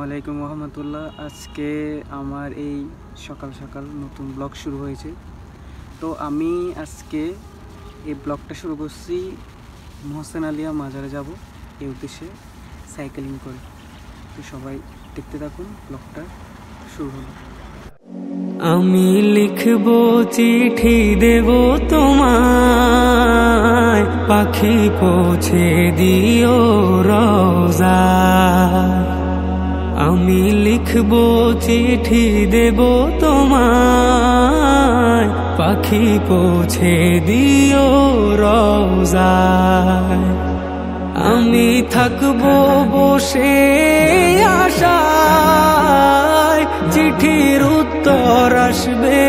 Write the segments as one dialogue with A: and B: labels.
A: আলাইকুম রহমতুল্লাহ। আজকে আমার এই সকাল সকাল নতুন ব্লগ শুরু হয়েছে। তো আমি আজকে এই ব্লগটা শুরু করছি মোহসেন আলিয়া মাজারে যাব এই উদ্দেশ্যে সাইকেলিং করে। তো সবাই দেখতে থাকুন, ব্লগটা শুরু হলো।
B: আমি লিখব চিঠি দেব তোমায়, পাখি পৌঁছে দিও রওজায়। আমি লিখব চিঠি দেব তোমায়, পাখি পৌঁছে দিও রওজায়। আমি থাকবো বসে আশায়, চিঠির উত্তর আসবে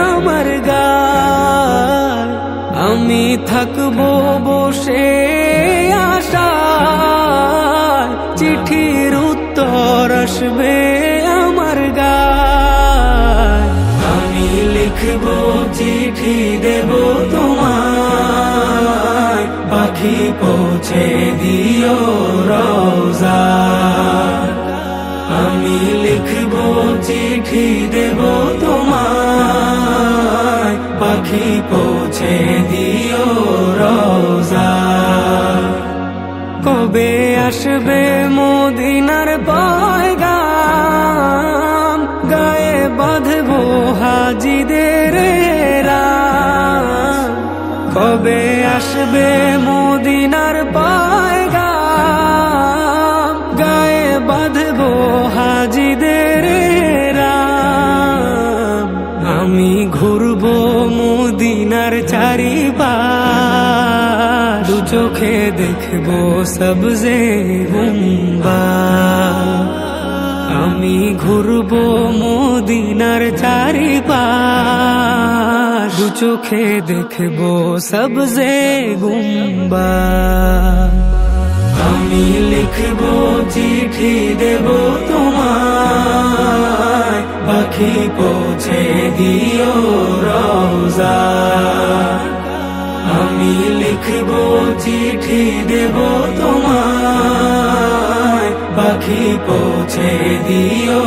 B: আমার গায়। আমি থাকবো বসে আশায়, চিঠির উত্তর আসবে আমার গায়। আমি লিখবো চিঠি দেব তোমায়, পাখি পৌঁছে দিও রওজায়। আমি লিখবো চিঠি দেব তোমায়, পাখি পৌঁছে দিও রওজায়। কবে আসবে মদিনার পয়গাম, গায়ে বাঁধবো হাজিদের রাম। কবে আসবে মদিনার পয়গাম, গায়ে বাঁধবো হাজিদের রাম। আমি ঘুরবো মদিনার চারিপাশ, দু চোখে দেখবো সবজে গুম্বাদ। আমি ঘুরবো মদিনার চারিপাশ, দু চোখে দেখবো সবজে গুম্বাদ। আমি লিখবো চিঠি দেব তোমায়, পাখি পৌঁছে দিও রওজায়। আমি লিখবো চিঠি দেব তোমায়, পাখি পৌঁছে দিও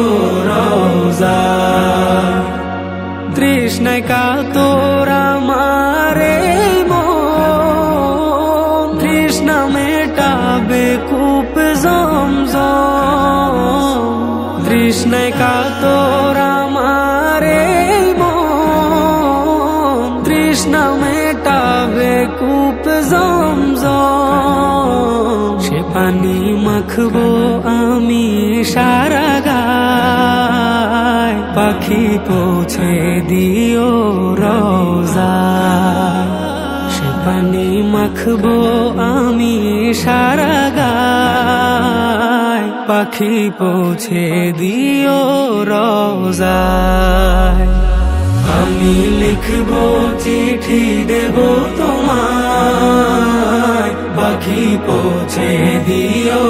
B: রওজায়। তৃষ্ণায় কাতর আমার এই মন, তৃষ্ণা মেটাবে কূপ জমজম। তৃষ্ণায় কাতর আমার এই মন, তৃষ্ণা মেটাবে কূপ জমজম। সে পানি মাখবো আমি সারা গায়, পাখি পৌঁছে দিও রওজায়। সে পানি মাখবো আমি সারা গায়, পাখি পৌঁছে দিও রওজায়। আমি লিখবো চিঠি দেব তোমায়, পাখি পৌঁছে দিও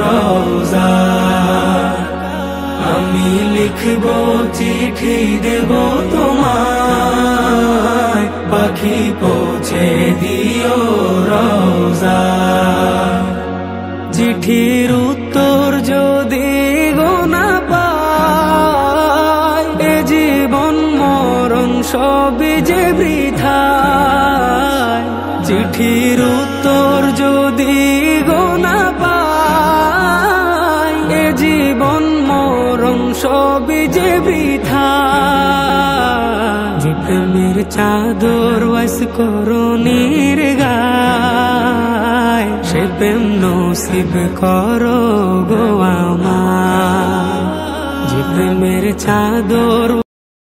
B: রওজায়। আমি লিখবো চিঠি দেব তোমায়, পাখি পৌঁছে দিও রওজায়। চিঠির উত্তর যদি গোনা পাই, এ জীবন মরণ সবই যে বৃথায়। চিঠির উত্তর যদি গোনা পাই, এ জীবন মরণ সবই যে বৃথায়। যে প্রেমের চাদর ওয়াস করণীর গায়, সে প্রেম নসিব করো গো আমার। যে প্রেমের চাদর